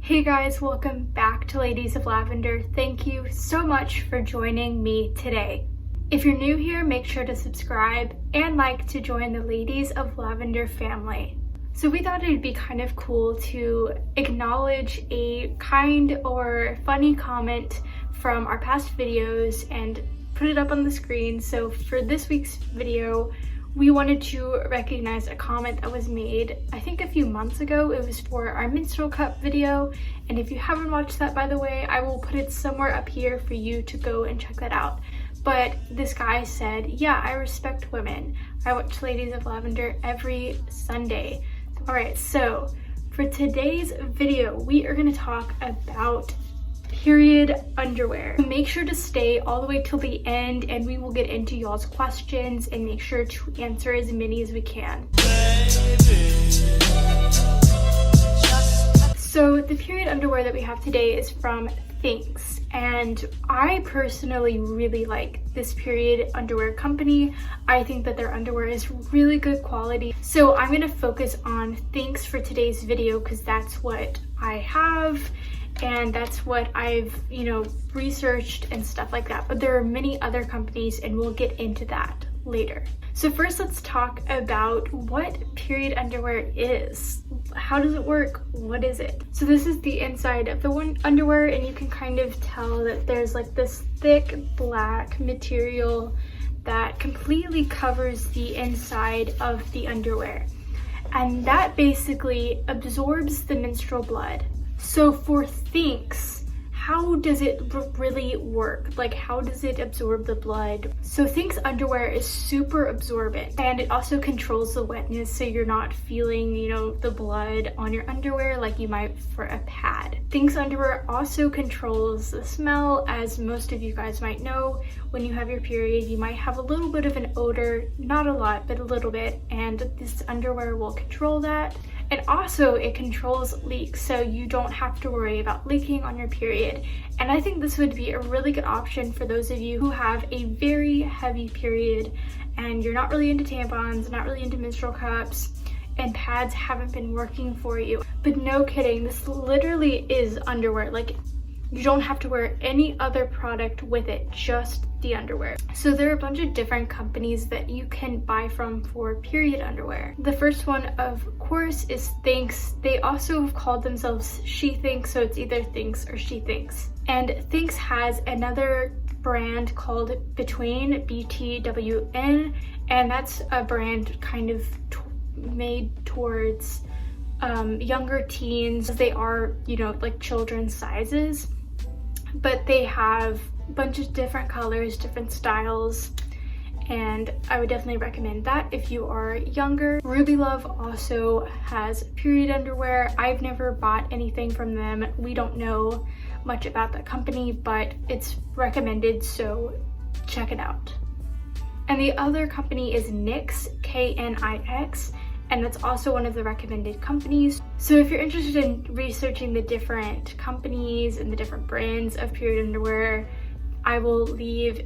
Hey guys, welcome back to Ladies of Lavender. Thank you so much for joining me today. If you're new here, make sure to subscribe and like to join the Ladies of Lavender family. So we thought it'd be kind of cool to acknowledge a kind or funny comment from our past videos and put it up on the screen. So for this week's video, we wanted to recognize a comment that was made, I think a few months ago. It was for our menstrual cup video, and if you haven't watched that, by the way, I will put it somewhere up here for you to go and check that out. But this guy said, yeah, I respect women. I watch Ladies of Lavender every Sunday. Alright, so for today's video, we are going to talk about period underwear. Make sure to stay all the way till the end and we will get into y'all's questions and make sure to answer as many as we can. So the period underwear that we have today is from THINX, and I personally really like this period underwear company. I think that their underwear is really good quality. So I'm going to focus on THINX for today's video because that's what I have and that's what I've, researched and stuff like that. But there are many other companies and we'll get into that later. So first, let's talk about what period underwear is. How does it work? What is it? So this is the inside of the underwear, and you can kind of tell that there's like this thick black material that completely covers the inside of the underwear. And that basically absorbs the menstrual blood. So for THINX, how does it really work? Like, how does it absorb the blood? So THINX underwear is super absorbent, and it also controls the wetness, so you're not feeling, the blood on your underwear like you might for a pad. THINX underwear also controls the smell. As most of you guys might know, when you have your period, you might have a little bit of an odor, not a lot, but a little bit, and this underwear will control that. And also it controls leaks, so you don't have to worry about leaking on your period. And I think this would be a really good option for those of you who have a very heavy period and you're not really into tampons, not really into menstrual cups, and pads haven't been working for you. But no kidding, this literally is underwear. Like, you don't have to wear any other product with it, just the underwear. So there are a bunch of different companies that you can buy from for period underwear. The first one, of course, is THINX. They also have called themselves SheTHINX, so it's either THINX or SheTHINX. And THINX has another brand called BTWN, and that's a brand kind of made towards younger teens. They are, like children's sizes, but they have a bunch of different colors, different styles, and I would definitely recommend that if you are younger. Ruby Love also has period underwear. I've never bought anything from them. We don't know much about that company, but it's recommended, so check it out. And the other company is Knix, Knix, and that's also one of the recommended companies. So if you're interested in researching the different companies and the different brands of period underwear, I will leave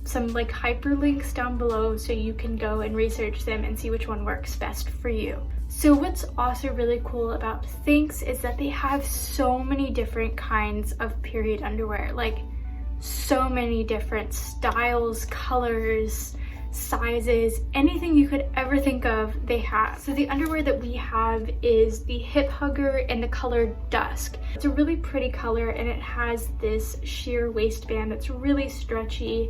some hyperlinks down below so you can go and research them and see which one works best for you. So what's also really cool about THINX is that they have so many different kinds of period underwear, like so many different styles, colors, sizes, anything you could ever think of, they have. So the underwear that we have is the hiphugger in the color Dusk. It's a really pretty color, and it has this sheer waistband that's really stretchy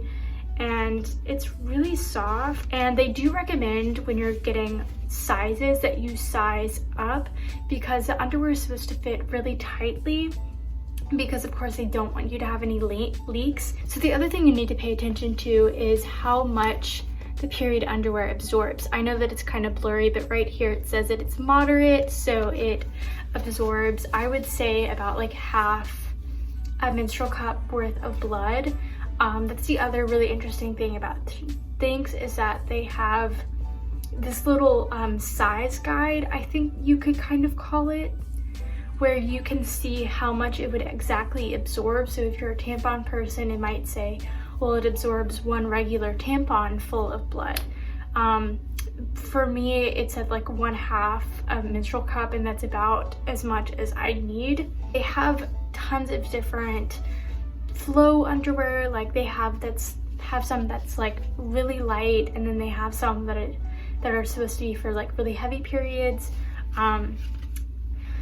and it's really soft. And they do recommend when you're getting sizes that you size up, because the underwear is supposed to fit really tightly, because of course they don't want you to have any leaks. So the other thing you need to pay attention to is how much the period underwear absorbs. I know that it's kind of blurry, but right here it says that it's moderate, so it absorbs, I would say, about like half a menstrual cup worth of blood. That's the other really interesting thing about THINX, is that they have this little size guide, I think you could kind of call it, where you can see how much it would exactly absorb. So if you're a tampon person, it might say, well, it absorbs one regular tampon full of blood. For me, it's at like 1/2 a menstrual cup, and that's about as much as I need. They have tons of different flow underwear. Like they have some that's like really light, and then they have some that are supposed to be for like really heavy periods.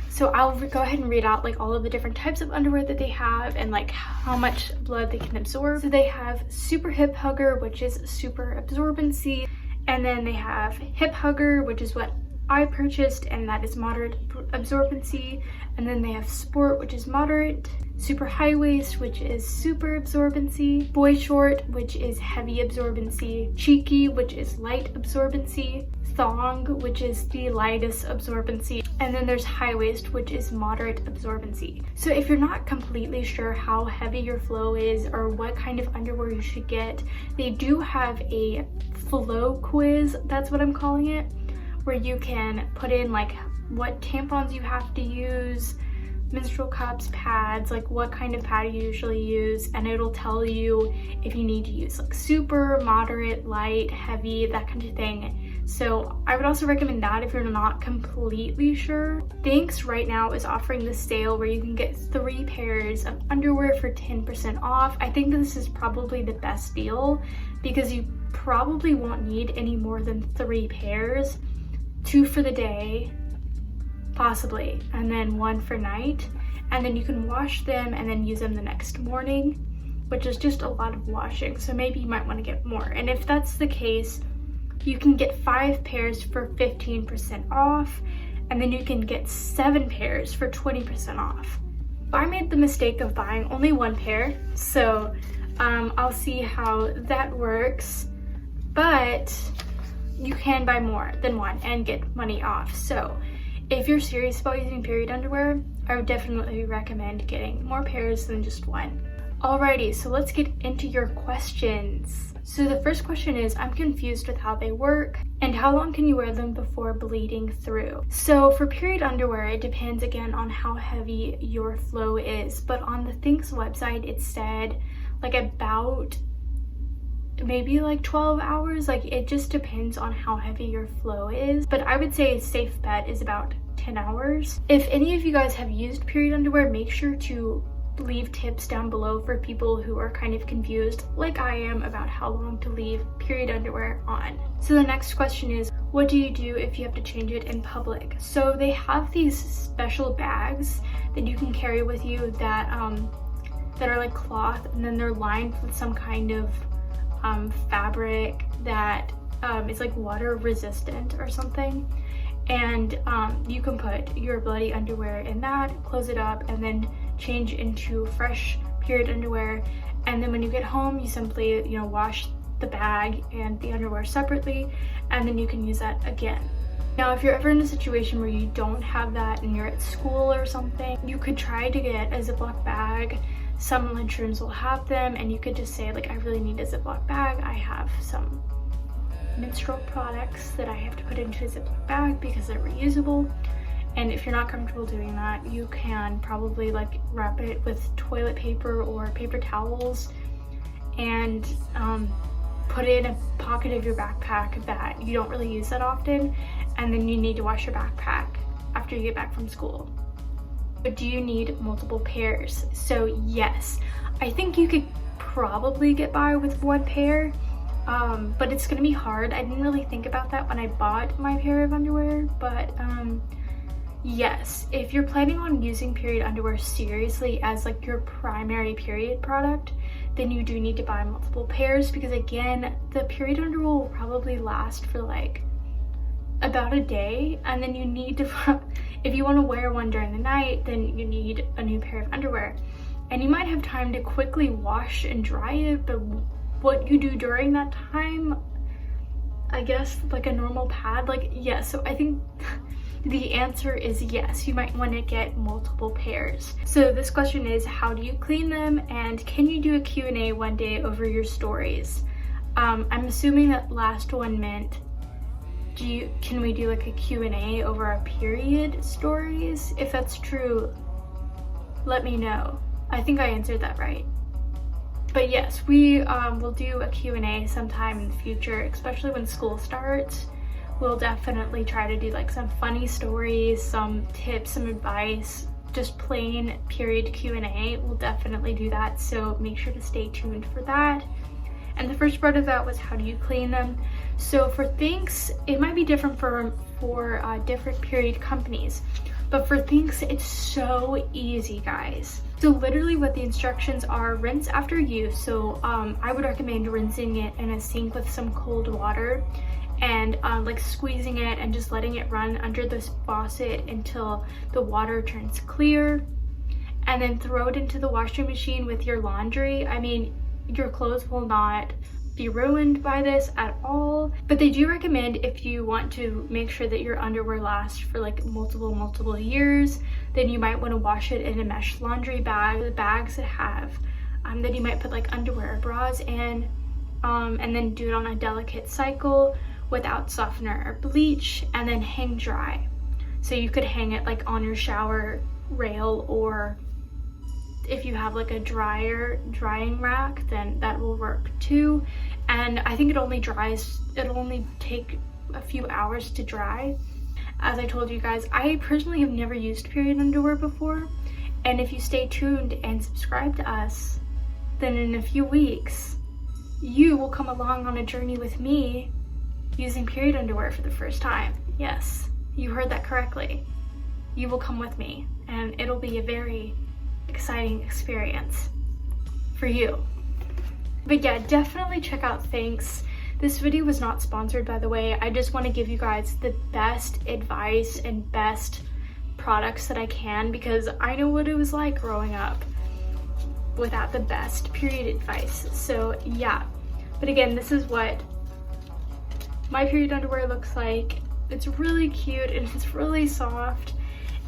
So I'll go ahead and read out like all of the different types of underwear that they have and like how much blood they can absorb. So they have Super Hip Hugger, which is super absorbency, and then they have Hip Hugger, which is what I purchased, and that is moderate absorbency. And then they have Sport, which is moderate, Super High Waist, which is super absorbency, Boy Short, which is heavy absorbency, Cheeky, which is light absorbency, Thong, which is the lightest absorbency, and then there's High Waist, which is moderate absorbency. So if you're not completely sure how heavy your flow is or what kind of underwear you should get, they do have a flow quiz, that's what I'm calling it, where you can put in like what tampons you have to use, menstrual cups, pads, like what kind of pad you usually use, and it'll tell you if you need to use like super, moderate, light, heavy, that kind of thing. So I would also recommend that if you're not completely sure. THINX right now is offering this sale where you can get 3 pairs of underwear for 10% off. I think this is probably the best deal because you probably won't need any more than 3 pairs, 2 for the day, possibly, and then 1 for night, and then you can wash them and then use them the next morning, which is just a lot of washing, so maybe you might want to get more. And if that's the case, you can get 5 pairs for 15% off, and then you can get 7 pairs for 20% off. I made the mistake of buying only 1 pair, so I'll see how that works, but you can buy more than 1 and get money off. So if you're serious about using period underwear, I would definitely recommend getting more pairs than just 1. Alrighty, so let's get into your questions. So the first question is, I'm confused with how they work and how long can you wear them before bleeding through? So for period underwear, it depends again on how heavy your flow is, but on the THINX website, it said like about maybe like 12 hours. Like it just depends on how heavy your flow is, but I would say a safe bet is about 10 hours. If any of you guys have used period underwear, make sure to leave tips down below for people who are kind of confused like I am about how long to leave period underwear on. So the next question is, what do you do if you have to change it in public? So they have these special bags that you can carry with you that are like cloth, and then they're lined with some kind of fabric that is like water resistant or something, and you can put your bloody underwear in that, close it up, and then change into fresh period underwear. And then when you get home, you simply wash the bag and the underwear separately, and then you can use that again. Now if you're ever in a situation where you don't have that and you're at school or something, you could try to get a Ziploc bag. Some lunchrooms will have them, and you could just say like, I really need a Ziploc bag. I have some menstrual products that I have to put into a Ziploc bag because they're reusable. And if you're not comfortable doing that, you can probably like wrap it with toilet paper or paper towels and put it in a pocket of your backpack that you don't really use that often, and then you need to wash your backpack after you get back from school. But do you need multiple pairs? So yes, I think you could probably get by with 1 pair, but it's gonna be hard. I didn't really think about that when I bought my pair of underwear, but yes, if you're planning on using period underwear seriously as like your primary period product, then you do need to buy multiple pairs, because again, the period underwear will probably last for like about a day, and then you need to if you want to wear one during the night, then you need a new pair of underwear, and you might have time to quickly wash and dry it, but what you do during that time, I guess like a normal pad, like yeah. So I think the answer is yes, you might want to get multiple pairs. So this question is, how do you clean them, and can you do a Q&A one day over your stories? I'm assuming that last one meant can we do like a Q&A over our period stories? If that's true, let me know. I think I answered that right. But yes, we will do a Q&A sometime in the future, especially when school starts. we'll definitely try to do like some funny stories, some tips, some advice, just plain period Q&A. We'll definitely do that, so make sure to stay tuned for that. And the first part of that was, how do you clean them? So for THINX, it might be different for different period companies, but for THINX, it's so easy, guys. So literally what the instructions are: rinse after use. So I would recommend rinsing it in a sink with some cold water, and like squeezing it and just letting it run under this faucet until the water turns clear, and then throw it into the washing machine with your laundry. I mean, your clothes will not be ruined by this at all, but they do recommend, if you want to make sure that your underwear lasts for like multiple years, then you might want to wash it in a mesh laundry bag. The bags that have that you might put like underwear or bras in, and then do it on a delicate cycle without softener or bleach, and then hang dry. So you could hang it like on your shower rail, or if you have like a drying rack, then that will work too. And I think it'll only take a few hours to dry. As I told you guys, I personally have never used period underwear before, and if you stay tuned and subscribe to us, then in a few weeks you will come along on a journey with me using period underwear for the first time. Yes, you heard that correctly. You will come with me, and it'll be a very exciting experience for you. But yeah, definitely check out THINX. This video was not sponsored, by the way. I just want to give you guys the best advice and best products that I can, because I know what it was like growing up without the best period advice. So yeah, but again, this is what my period underwear looks like. It's really cute and it's really soft,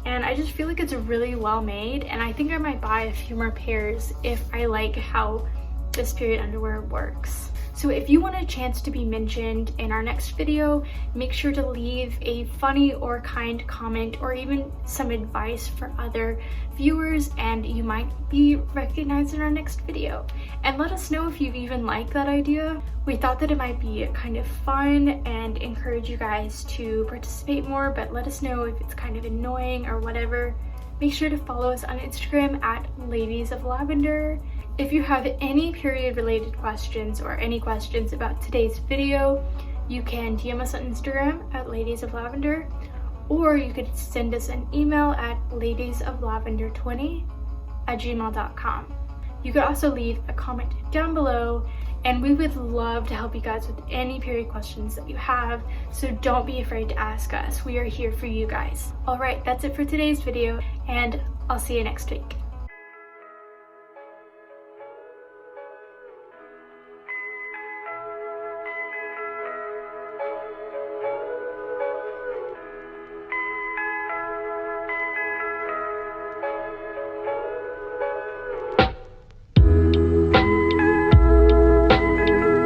and I just feel like it's really well made, and I think I might buy a few more pairs if I like how this period underwear works. So if you want a chance to be mentioned in our next video, make sure to leave a funny or kind comment, or even some advice for other viewers, and you might be recognized in our next video. And let us know if you even like that idea. We thought that it might be kind of fun and encourage you guys to participate more, but let us know if it's kind of annoying or whatever. Make sure to follow us on Instagram at Ladies of Lavender. If you have any period related questions or any questions about today's video, you can DM us on Instagram at Ladies of Lavender, or you could send us an email at ladiesoflavender20@gmail.com. You could also leave a comment down below, and we would love to help you guys with any period questions that you have, so don't be afraid to ask us. We are here for you guys. Alright, that's it for today's video, and I'll see you next week.